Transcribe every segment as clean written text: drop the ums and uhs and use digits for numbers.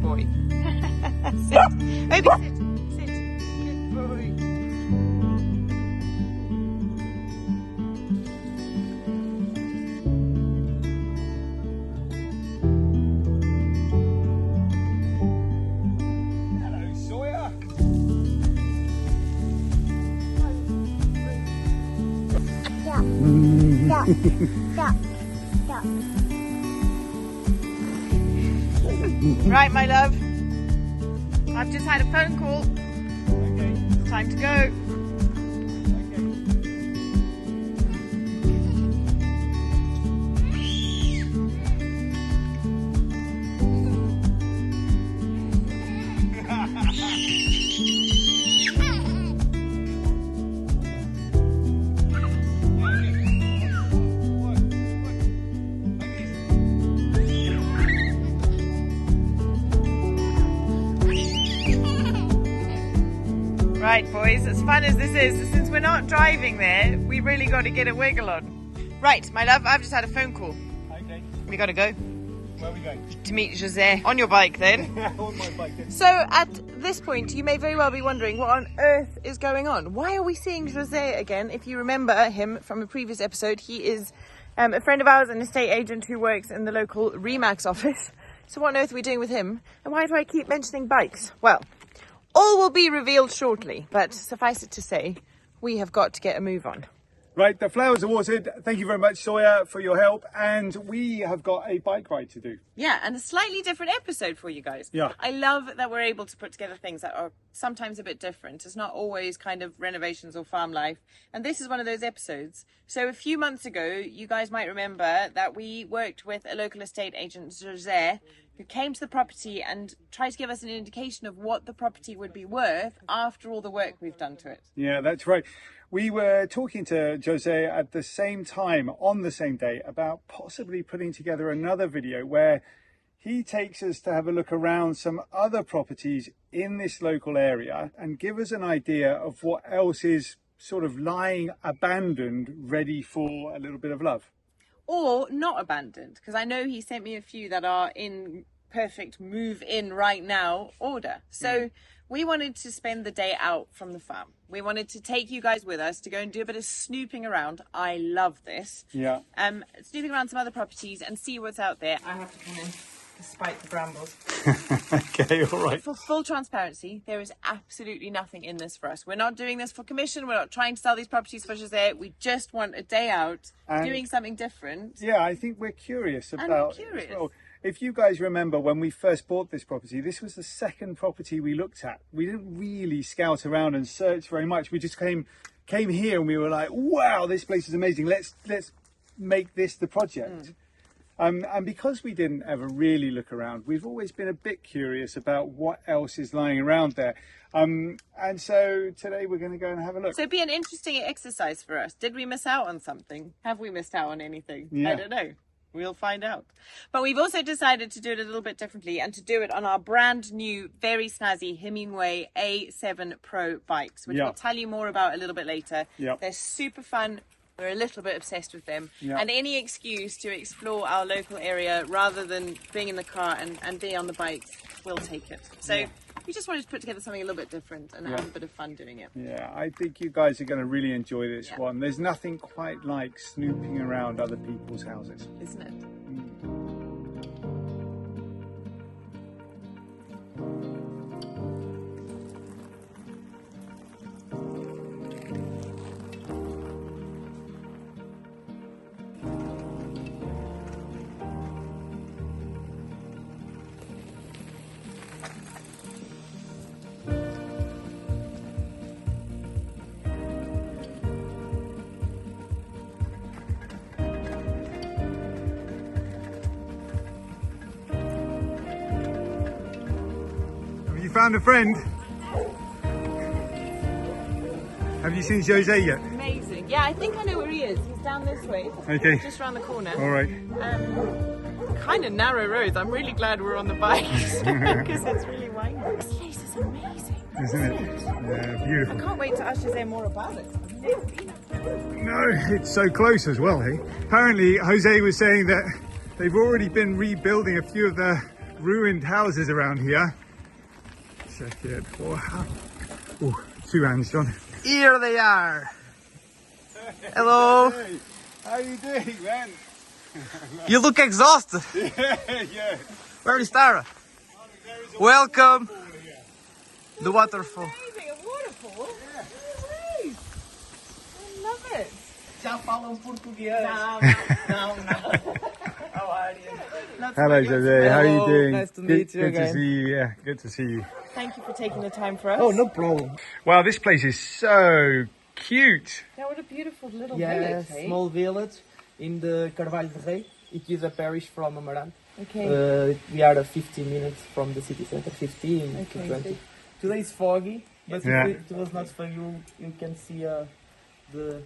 boy. Sit. Obi, sit. Sit. Good boy. Hello, Sawyer. Right, my love. I've just had a phone call. Okay. It's time to go. Right, boys, as fun as this is, since we're not driving there, we really got to get a wiggle on. Right, my love, I've just had a phone call. Okay. We got to go. Where are we going? To meet Jose. On your bike, then. On my bike then. So, at this point, you may very well be wondering what on earth is going on. Why are we seeing Jose again? If you remember him from a previous episode, he is a friend of ours, an estate agent who works in the local Remax office. So what on earth are we doing with him? And why do I keep mentioning bikes? Well, all will be revealed shortly, but suffice it to say, we have got to get a move on. Right, the flowers are watered. Thank you very much, Sawyer, for your help. And we have got a bike ride to do. Yeah, and a slightly different episode for you guys. Yeah. I love that we're able to put together things that are sometimes a bit different. It's not always kind of renovations or farm life. And this is one of those episodes. So a few months ago, you guys might remember that we worked with a local estate agent, Jose, who came to the property and tried to give us an indication of what the property would be worth after all the work we've done to it. Yeah, that's right. We were talking to Jose at the same time, on the same day, about possibly putting together another video where he takes us to have a look around some other properties in this local area and give us an idea of what else is sort of lying abandoned, ready for a little bit of love. Or not abandoned, because I know he sent me a few that are in perfect move in right now order. So we wanted to spend the day out from the farm. We wanted to take you guys with us to go and do a bit of snooping around. I love this. Yeah. Snooping around some other properties and see what's out there. I have to come in despite the brambles. Okay, all right. For full transparency, there is absolutely nothing in this for us. We're not doing this for commission. We're not trying to sell these properties for Jose. We just want a day out doing something different. Yeah, I think we're curious about we're curious. as well. If you guys remember when we first bought this property, this was the second property we looked at. We didn't really scout around and search very much. We just came here and we were like, wow, this place is amazing. Let's make this the project. And because we didn't ever really look around, we've always been a bit curious about what else is lying around there. And so today we're going to go and have a look. So it'd be an interesting exercise for us. Did we miss out on something? Have we missed out on anything? Yeah. I don't know. We'll find out. But we've also decided to do it a little bit differently and to do it on our brand new, very snazzy Himiway A7 Pro bikes, which we'll tell you more about a little bit later. Yeah. They're super fun. We're a little bit obsessed with them. Yeah. And any excuse to explore our local area rather than being in the car and be on the bikes, we'll take it. So we just wanted to put together something a little bit different and have a bit of fun doing it. Yeah, I think you guys are going to really enjoy this one. There's nothing quite like snooping around other people's houses. Isn't it? Have you found a friend? Have you seen Jose yet? Amazing. Yeah, I think I know where he is. He's down this way. Okay. Just around the corner. All right. Kind of narrow roads. I'm really glad we're on the bikes because it's really windy. This place is amazing. Isn't it? Yeah, beautiful. I can't wait to ask Jose more about it. I've never been up there. No, it's so close as well, hey? Apparently, Jose was saying that they've already been rebuilding a few of the ruined houses around here. Check it. Wow. Oh, 2 hands, John. Here they are. Hello. Hey, how you doing, man? You look exhausted. Yeah. Where is Tara? Welcome. The waterfall. Amazing, a waterfall? Yeah. Nice. I love it. Já falam português. No. How are you? Hello, Jose. How are you Hello, doing? nice to meet you Good to again. see you. Yeah, good to see you. Thank you for taking the time for us. Oh, no problem. Wow, this place is so cute. Yeah, what a beautiful little Yeah, village, hey? small village in the Carvalho de Rei. It is a parish from Amarante. Okay. We are 15 minutes from the city center, 15 Okay, to 20. so- Today is foggy, but Yeah. if it was not foggy, you can see the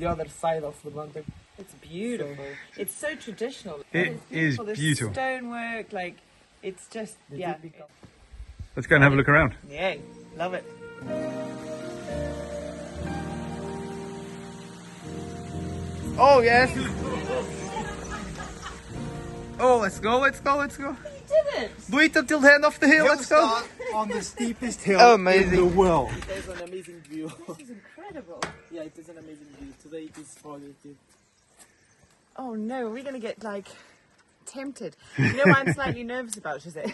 other side of the mountain. It's beautiful. It's so traditional. It It's is This beautiful. stonework, like, it's just, The yeah. typical- Let's go and have a look around. Yeah, love it. Oh, yes. Oh, let's go. You did it! Do it until the end of the hill. Let's go. On the steepest hill Amazing. in the world. It is an amazing view. This is incredible. Yeah, it is an amazing view. Today it is foggy too. Oh no, we're going to get, like, tempted. You know what I'm slightly nervous about, is it?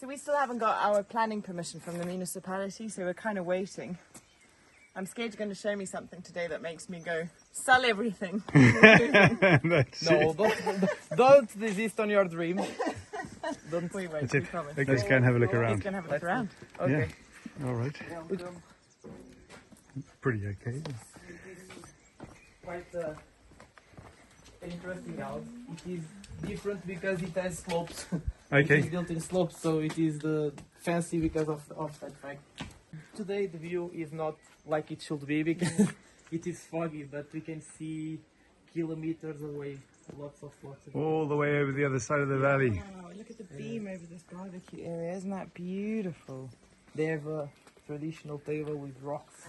So we still haven't got our planning permission from the municipality, so we're kind of waiting. I'm scared you're going to show me something today that makes me go, sell everything. That's No, it. don't desist on your dream. Don't We won't, That's we it. promise. Let's go and have a look He's around. going to have a look around. Okay. Yeah. All right. Pretty okay. Quite interesting house. It is different because it has slopes. It is Okay. built in slopes, so it is fancy because of that fact. Today the view is not like it should be because it is foggy, but we can see kilometers away. Lots of All the way over the other side of the valley. Wow, look at the beam over this barbecue area. Isn't that beautiful? They have a traditional table with rocks.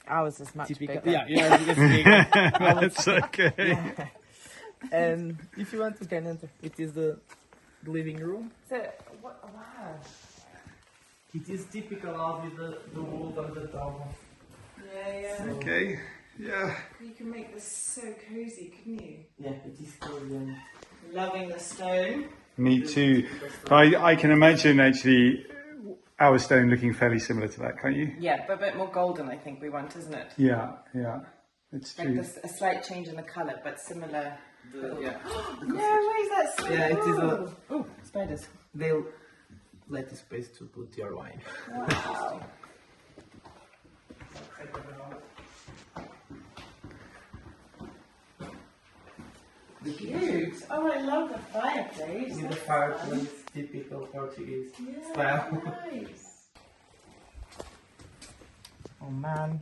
Ours is much Typical. bigger. Yeah, it's bigger. That's okay. And if you want, you can enter. It is the living room. So, what, wow. It is typical house with the wood on the top. Yeah. Okay. Yeah. You can make this so cozy, couldn't you? Yeah, it is cozy. And Loving the stone. Me too. I can imagine actually our stone looking fairly similar to that, can't you? Yeah, but a bit more golden, I think we want, isn't it? Yeah. Yeah. It's Like true. this, a slight change in the colour, but similar. yeah. No way, that's so Yeah, it is cool. Oh, spiders. They'll let you space to put your wine. Wow. Cute. Oh, I love the fireplace. In the That's fireplace, typical Portuguese fun. Yeah, style. nice. Oh man,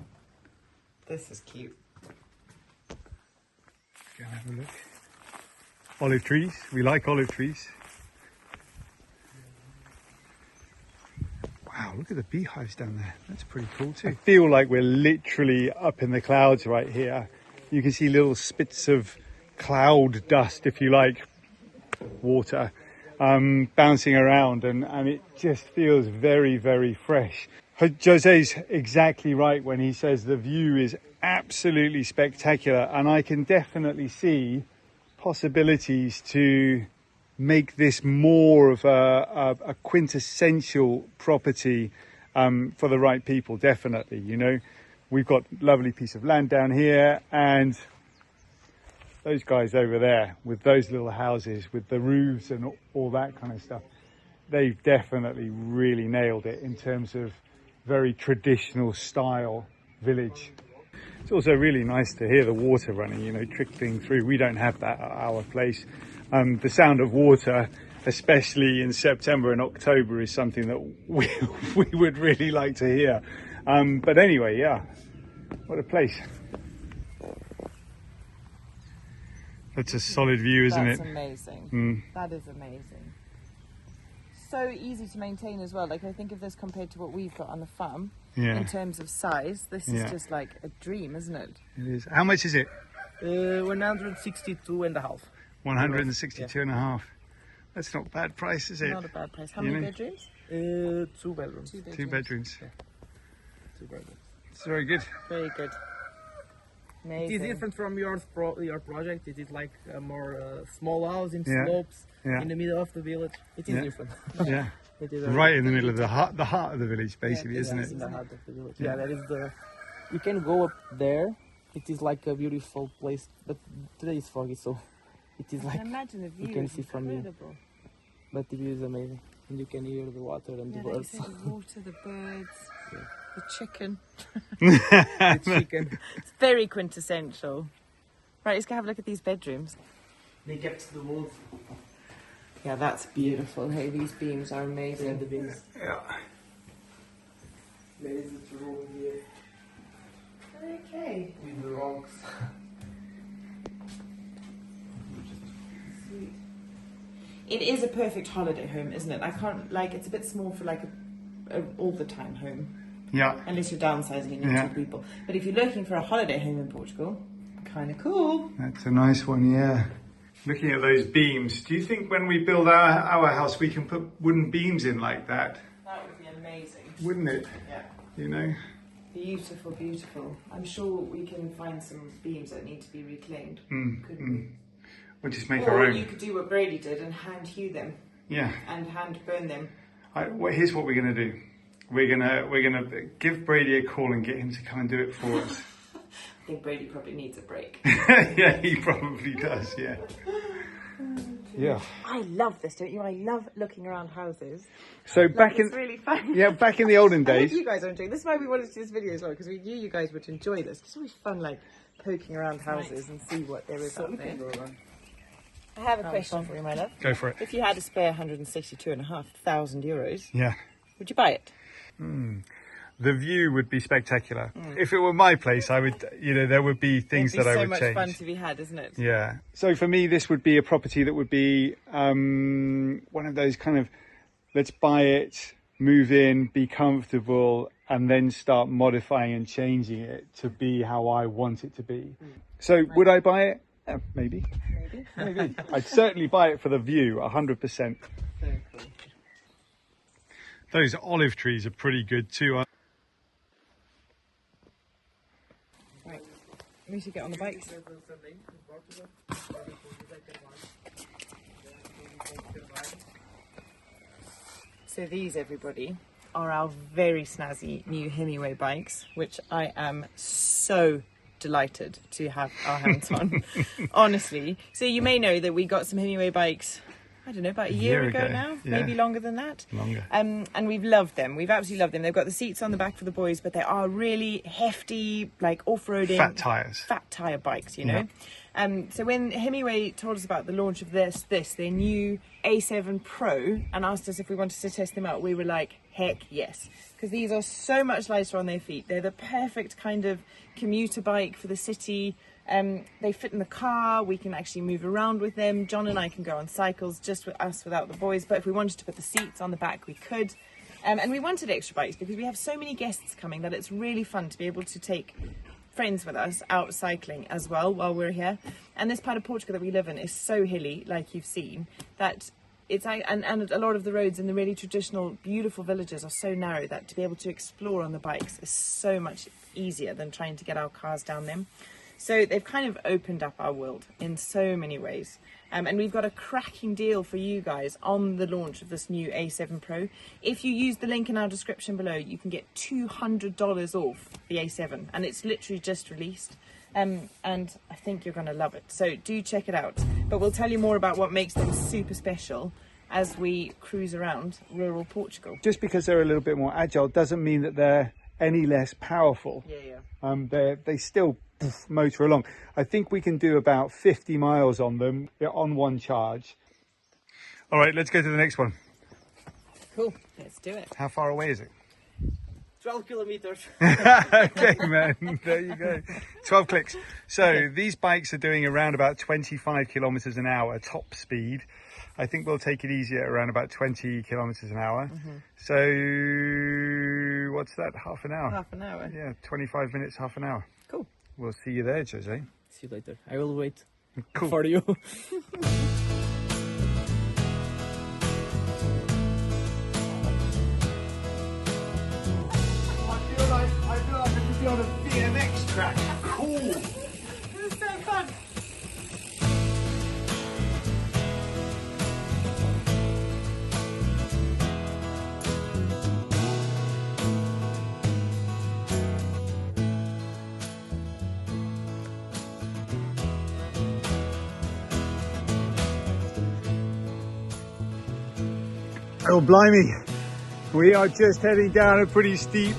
this is cute. Go and have a look. Olive trees. We like olive trees. Wow, look at the beehives down there. That's pretty cool too. I feel like we're literally up in the clouds right here. You can see little spits of cloud dust, if you like, water, bouncing around, and it just feels very, very fresh. Jose's exactly right when he says the view is absolutely spectacular, and I can definitely see possibilities to make this more of a quintessential property for the right people. Definitely, you know, we've got a lovely piece of land down here, and those guys over there with those little houses with the roofs and all that kind of stuff, they've definitely really nailed it in terms of very traditional style village. It's also really nice to hear the water running, you know, trickling through. We don't have that at our place. The sound of water, especially in September and October, is something that we would really like to hear. But anyway, yeah, what a place. That's a solid view, isn't That's it? amazing. That is amazing. So easy to maintain as well. Like, I think of this compared to what we've got on the farm Yeah, in terms of size. This Yeah. is just like a dream, isn't it? it is. How much is it? 162 and a half. 162 and a half. That's not a bad price, is it? Not a bad price. How many bedrooms? 2 bedrooms. 2 bedrooms. 2 bedrooms. 2 bedrooms. It's very good. Very good. It Amazing. is different from your project. It is like a more small house in Yeah. slopes Yeah. in the middle of the village. It is Yeah. different. Yeah. It is Right in the middle of the heart of the village, basically, isn't It's it? in the heart of the village. Yeah, that is the. You can go up there. It is like a beautiful place, but today is foggy, so it is I like. can imagine the view. can is see from you. incredible. But the view is amazing, and you can hear the water and Yeah, the like you birds. said, the water, the birds, the chicken. The chicken. It's very quintessential. Right, let's go have a look at these bedrooms. They kept the walls Yeah, that's beautiful. Hey, these beams are amazing. and the beams. Yeah. There is a room here Okay. with the rocks. Sweet. It is a perfect holiday home, isn't it? I can't, like, it's a bit small for like a all the time home, Yeah. unless you're downsizing and you're Yeah. 2 people. But if you're looking for a holiday home in Portugal, kind of cool. That's a nice one, yeah. Looking at those beams, do you think when we build our house we can put wooden beams in like that? That would be amazing. Wouldn't it? Yeah. You know? Beautiful, beautiful. I'm sure we can find some beams that need to be reclaimed. Couldn't we? We'll just make our Or own. you could do what Brady did and hand hew them Yeah. and hand burn them. Well, here's what we're gonna do. We're gonna give Brady a call and get him to come and do it for us. I think Brady probably needs a break. Yeah, he probably does. Yeah. Yeah. I love this, don't you? I love looking around houses. So back in It's really fun. yeah, back in the olden I hope days. you guys are enjoying this. Is why we wanted to do this video as well, because we knew you guys would enjoy this. It's always fun, like poking around houses and see what there is out there. I have a question for you, my love. Go for it. If you had a spare 162,500 euros, Yeah. would you buy it? The view would be spectacular. If it were my place, I would, there would be things It'd that be I so would much change. fun to be had, isn't it? Yeah. So for me, this would be a property that would be one of those kind of, let's buy it, move in, be comfortable, and then start modifying and changing it to be how I want it to be. So would I buy it? Maybe. Maybe. I'd certainly buy it for the view, 100%. Very cool. Those olive trees are pretty good too. Right. We should get on the bikes. So these, everybody, are our very snazzy new Himiway bikes, which I am so delighted to have our hands on. Honestly. So you may know that we got some Himiway bikes, I don't know, about a year ago now, yeah. maybe longer than that. Longer. And we've loved them. We've absolutely loved them. They've got the seats on the back for the boys, but they are really hefty, like off-roading. Fat tyres. Fat tyre bikes, you know. So when Himiway told us about the launch of their new A7 Pro and asked us if we wanted to test them out, we were like, heck yes. Because these are so much lighter on their feet. They're the perfect kind of commuter bike for the city. They fit in the car. We can actually move around with them. John and I can go on cycles, just with us without the boys. But if we wanted to put the seats on the back, we could. And we wanted extra bikes because we have so many guests coming that it's really fun to be able to take friends with us out cycling as well while we're here. And this part of Portugal that we live in is so hilly, like you've seen, that it's and a lot of the roads in the really traditional, beautiful villages are so narrow that to be able to explore on the bikes is so much easier than trying to get our cars down them. So they've kind of opened up our world in so many ways. And we've got a cracking deal for you guys on the launch of this new A7 Pro. If you use the link in our description below, you can get $200 off the A7. And it's literally just released. And I think you're going to love it. So do check it out. But we'll tell you more about what makes them super special as we cruise around rural Portugal. Just because they're a little bit more agile doesn't mean that they're any less powerful. Yeah. They still motor along. I think we can do about 50 miles on them on one charge. All right, let's go to the next one. Cool. Let's do it. How far away is it? 12 kilometers. Okay, man, there you go. 12 clicks. So these bikes are doing around about 25 kilometers an hour top speed. I think we'll take it easy at around about 20 kilometers an hour. So what's that? Half an hour? Half an hour. Yeah, 25 minutes, half an hour. Cool. We'll see you there, Jose. See you later. I will wait Cool. for you. track. Cool. This is so fun. Oh, blimey. We are just heading down a pretty steep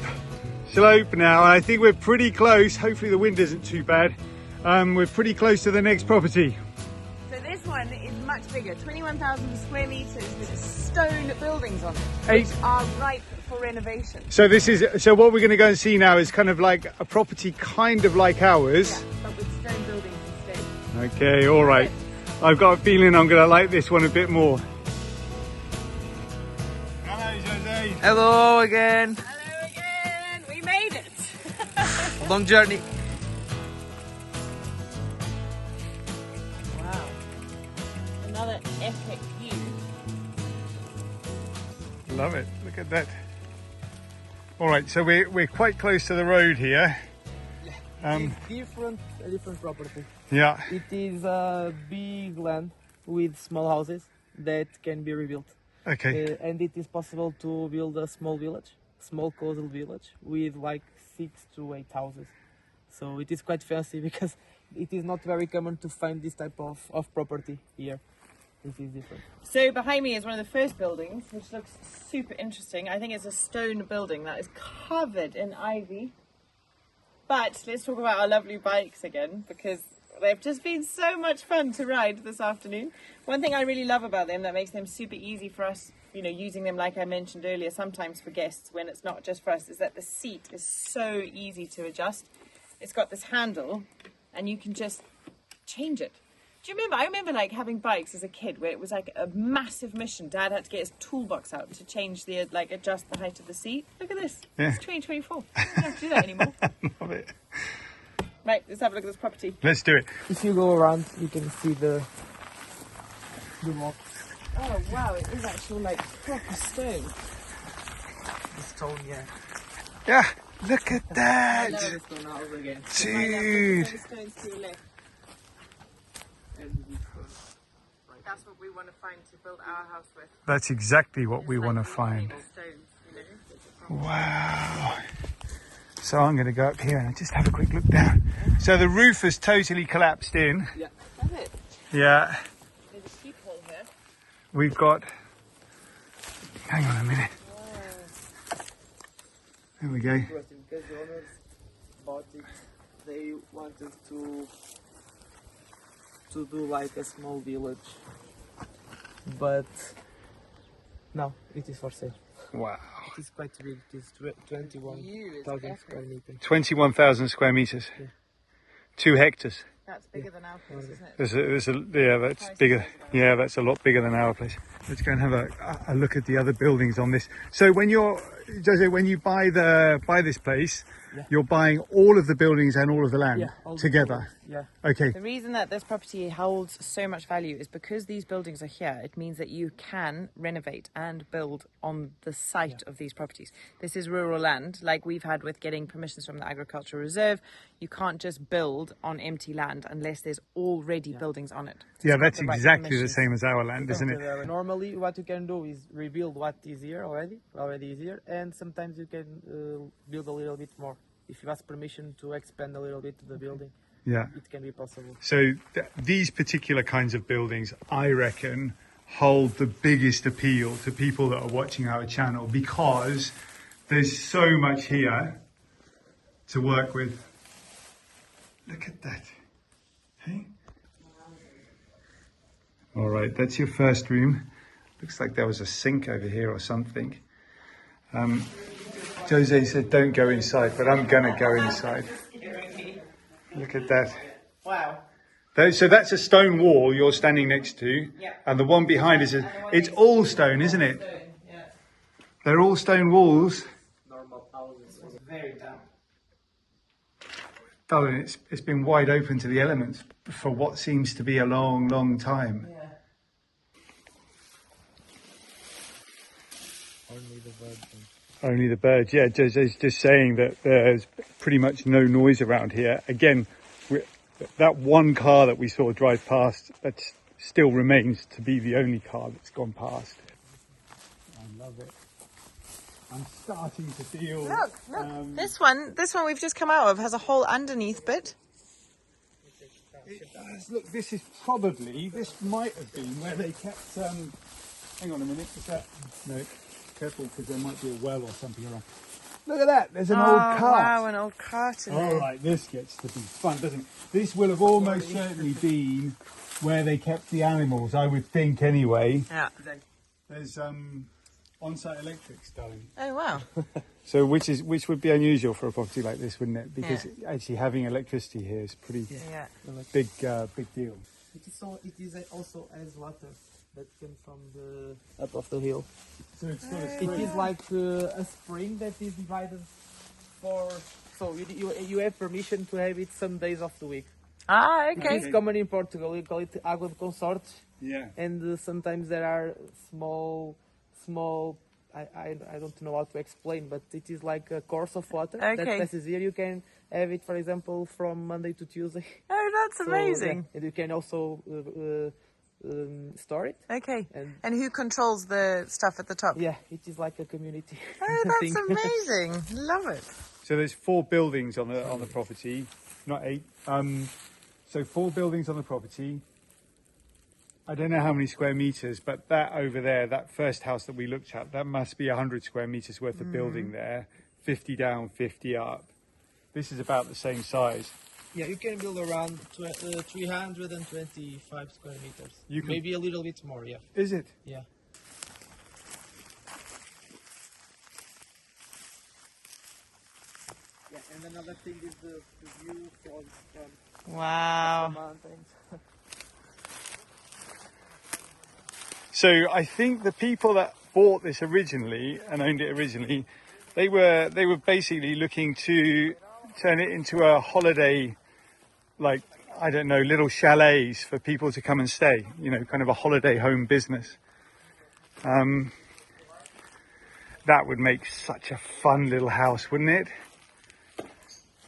slope now. I think we're pretty close. Hopefully the wind isn't too bad. We're pretty close to the next property. So this one is much bigger, 21,000 square meters with stone buildings on it, Eight. which are ripe for renovation. So what we're going to go and see now is kind of like a property kind of like ours. Yeah, but with stone buildings instead. Okay, all right. I've got a feeling I'm going to like this one a bit more. Hello, Jose. Hello again. Hello again, we made it. Long journey. Wow, another epic view. Love it. Look at that. All right, so we're quite close to the road here. It's a different property. Yeah. It is a big land with small houses that can be rebuilt. Okay. And it is possible to build a small coastal village with like 6 to 8 houses. So it is quite fancy because it is not very common to find this type of property here. This is different. So behind me is one of the first buildings, which looks super interesting. I think it's a stone building that is covered in ivy. But let's talk about our lovely bikes again, because they've just been so much fun to ride this afternoon. One thing I really love about them that makes them super easy for us, you know, using them like I mentioned earlier, sometimes for guests when it's not just for us, is that the seat is so easy to adjust. It's got this handle and you can just change it. Do you remember? I remember like having bikes as a kid where it was like a massive mission. Dad had to get his toolbox out to change the, like, adjust the height of the seat. Look at this. Yeah. It's 2024. You don't have to do that anymore. Love it. Right, let's have a look at this property. Let's do it. If you go around, you can see the rock, Oh wow, it is actual like proper stone. the stone, yeah. Yeah, look at I that. love The stone house again. Dude. Stones to your left. And this That's what we want to find to build our house with. That's exactly what we want to find. Stones, you know. Wow. So I'm going to go up here and just have a quick look down. So the roof has totally collapsed in. yeah. That's it. Yeah. There's a peephole here. We've got, hang on a minute. There we go. Interesting because the owners bought it. They wanted to do like a small village, but now it is for sale. Wow. It is quite big. It is 21,000 square meters. 21,000 square meters. Yeah. 2 hectares. That's bigger than our place, isn't it? Yeah, that's bigger. Yeah, that's a lot bigger than our place. Let's go and have a look at the other buildings on this. So when Jose, when you buy this place, Yeah. you're buying all of the buildings and all of the land Yeah, all the together. buildings, yeah. Okay. The reason that this property holds so much value is because these buildings are here. It means that you can renovate and build on the site of these properties. This is rural land, like we've had with getting permissions from the Agricultural Reserve. You can't just build on empty land unless there's already buildings on it. Yeah, It's got that's the right exactly the permissions. same as our land, isn't it? Normally, what you can do is rebuild what is here already is here, and sometimes you can build a little bit more. If you ask permission to expand a little bit the building, Yeah. it can be possible. So these particular kinds of buildings, I reckon, hold the biggest appeal to people that are watching our channel because there's so much here to work with. Look at that. Hey? All right, that's your first room. Looks like there was a sink over here or something. Jose said don't go inside, but I'm gonna go inside. Look at that. Wow. So that's a stone wall you're standing next to, Yeah. and the one behind is it's all stone, isn't it? Yeah. They're all stone walls. Normal houses. Very damp. Darling, it's been wide open to the elements for what seems to be a long, long time. Yeah. Only the virgin. Only the birds. Yeah, just saying that there's pretty much no noise around here. Again, that one car that we saw drive past, that still remains to be the only car that's gone past. I love it. I'm starting to feel... Look, this one we've just come out of has a hole underneath bit. It does. Look, this might have been where they kept, hang on a minute, is that, no, careful because there might be a well or something around. Look at that, there's an old cart. Wow, an old cart in there. All right, this gets to be fun, doesn't it? This will have almost certainly been where they kept the animals, I would think anyway. Yeah. There's on-site electrics, darling. Oh, wow. So which would be unusual for a property like this, wouldn't it? Because actually having electricity here is pretty big deal. It is also as water that comes from the up of the hill. So it's got a It is like a spring that is divided for. So you have permission to have it some days of the week. Ah, okay. It is common in Portugal. We call it água de consorte. Yeah. And sometimes there are small. I don't know how to explain, but it is like a course of water that passes here. You can have it, for example, from Monday to Tuesday. Oh, that's amazing. And you can also store it. Okay. And who controls the stuff at the top? Yeah, it is like a community. Oh, that's amazing. Love it. So there's 4 buildings on the property, not 8. So 4 buildings on the property. I don't know how many square meters, but that over there, that first house that we looked at, that must be 100 square meters worth of building there. 50 down, 50 up. This is about the same size. Yeah, you can build around 325 square meters. Maybe a little bit more, yeah. Is it? Yeah. Yeah, and another thing is the view from Wow. the mountains. So I think the people that bought this originally and owned it originally, they were basically looking to turn it into a holiday, like, I don't know, little chalets for people to come and stay, you know, kind of a holiday home business. That would make such a fun little house, wouldn't it?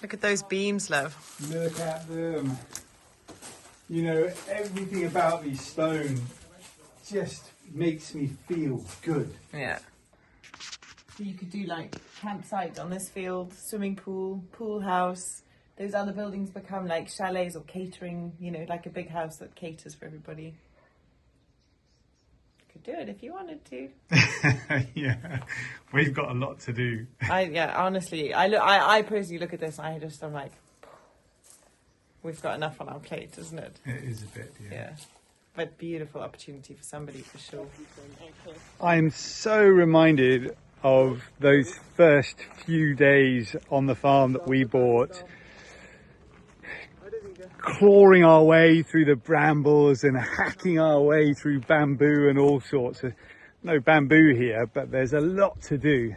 Look at those beams, love. Look at them. You know, everything about these stone just makes me feel good. Yeah. So you could do like campsite on this field, swimming pool, pool house. Those other buildings become like chalets or catering, you know, like a big house that caters for everybody. You could do it if you wanted to. Yeah, we've got a lot to do. Honestly, I personally look at this and I'm like, we've got enough on our plate, isn't it? It is a bit, Yeah. But beautiful opportunity for somebody for sure. I'm so reminded of those first few days on the farm that we bought, clawing our way through the brambles and hacking our way through bamboo and all sorts. No bamboo here, but there's a lot to do.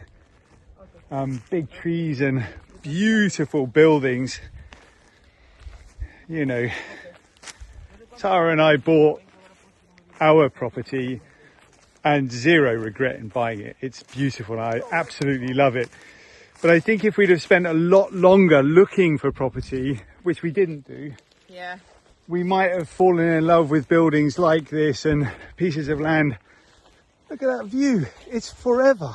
Big trees and beautiful buildings. You know, Tara and I bought our property and zero regret in buying it. It's beautiful. I absolutely love it. But I think if we'd have spent a lot longer looking for property, which we didn't do, we might have fallen in love with buildings like this and pieces of land. Look at that view. It's forever.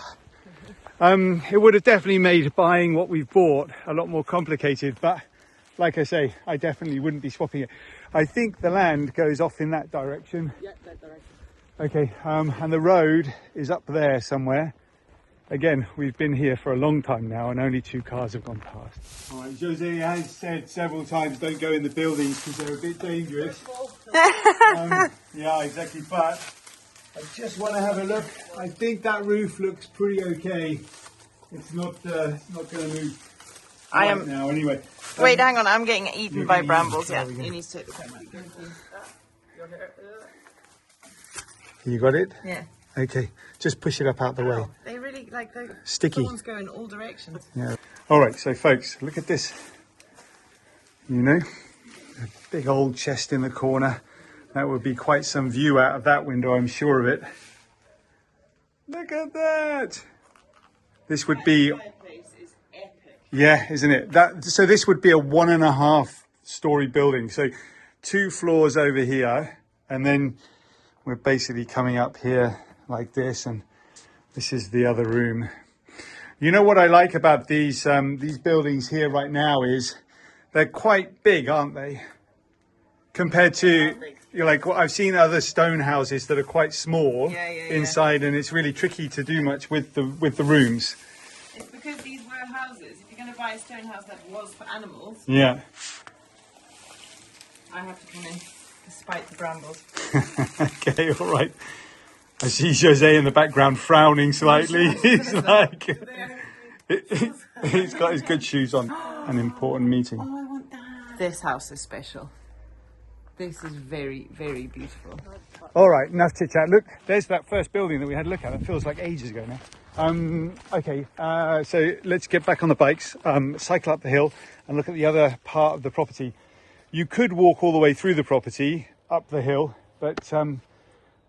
It would have definitely made buying what we've bought a lot more complicated, but like I say, I definitely wouldn't be swapping it. I think the land goes off in that direction. Yeah, that direction. Okay, and the road is up there somewhere. Again, we've been here for a long time now and only 2 cars have gone past. All right, Jose has said several times don't go in the buildings because they're a bit dangerous. Yeah, exactly, but I just want to have a look. I think that roof looks pretty okay. It's not going to move right now anyway. Wait, hang on, I'm getting eaten by brambles. There Yeah, we go. you need to take the camera. You got it? Yeah. Okay, just push it up out the way. They really like the Sticky. thorns go in all directions. Yeah. All right, so folks, look at this. You know, a big old chest in the corner. That would be quite some view out of that window, I'm sure of it. Look at that. This would be, Fireplace is epic. yeah, isn't it? So this would be a 1.5 story building. So 2 floors over here, and then we're basically coming up here like this, and this is the other room. You know what I like about these buildings here right now is they're quite big, aren't they? Compared to, like, what I've seen other stone houses that are quite small inside, and it's really tricky to do much with the rooms. It's because these were houses. If you're going to buy a stone house that was for animals, Yeah. I have to come in despite the brambles. Okay, all right. I see Jose in the background frowning slightly. He's like, he's got his good shoes on. An important meeting. Oh, I want that. This house is special. This is very, very beautiful. All right, enough chit chat. Look, there's that first building that we had a look at. It feels like ages ago now. Okay, so let's get back on the bikes, cycle up the hill and look at the other part of the property. You could walk all the way through the property, up the hill, but,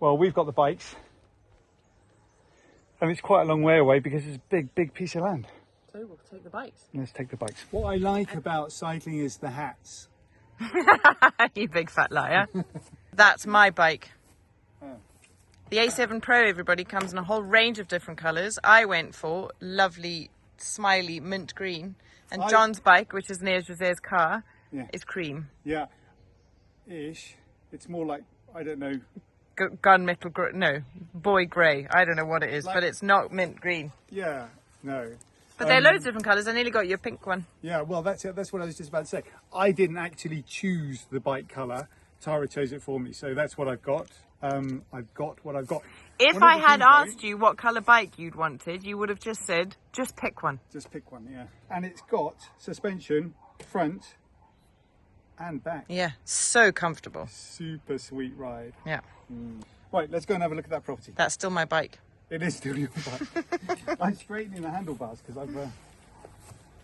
well, we've got the bikes. And it's quite a long way away because it's a big, big piece of land. So we'll take the bikes. Let's take the bikes. What I like about cycling is the hats. You big fat liar. That's my bike. The A7 Pro, everybody, comes in a whole range of different colours. I went for lovely, smiley mint green. And John's bike, which is near Jose's car, is cream. Yeah, ish. It's more like, I don't know. Gunmetal, no, boy grey. I don't know what it is, but it's not mint green. Yeah, no. But there are loads of different colours. I nearly got you a pink one. Yeah, well, that's it. That's what I was just about to say. I didn't actually choose the bike colour. Tara chose it for me, so that's what I've got. I've got what I've got. If I had asked you what colour bike you'd wanted, you would have just said, just pick one. Just pick one, yeah. And it's got suspension, front and back. Yeah, so comfortable. Super sweet ride. Yeah. Right, let's go and have a look at that property. That's still my bike. It is still your bike. I'm straightening the handlebars because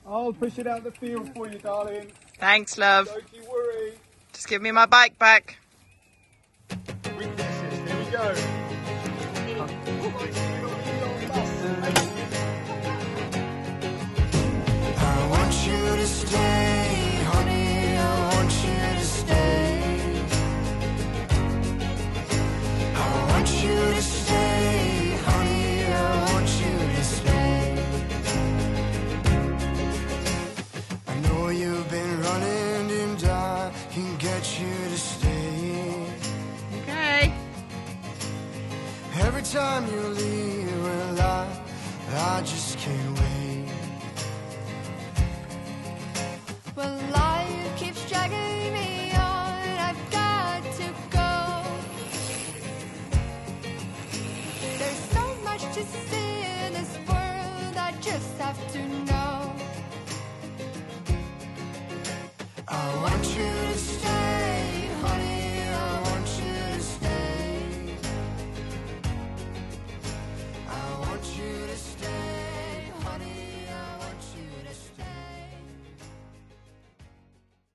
I'll push it out the field for you, darling. Thanks, love. Don't you worry. Just give me my bike back. Weaknesses, here we go. I want you to stay, honey, I want you to stay. I want you to stay, honey, I want you to stay. I know you've been running and I can get you to stay. Okay. Every time you leave, well, I just can't wait.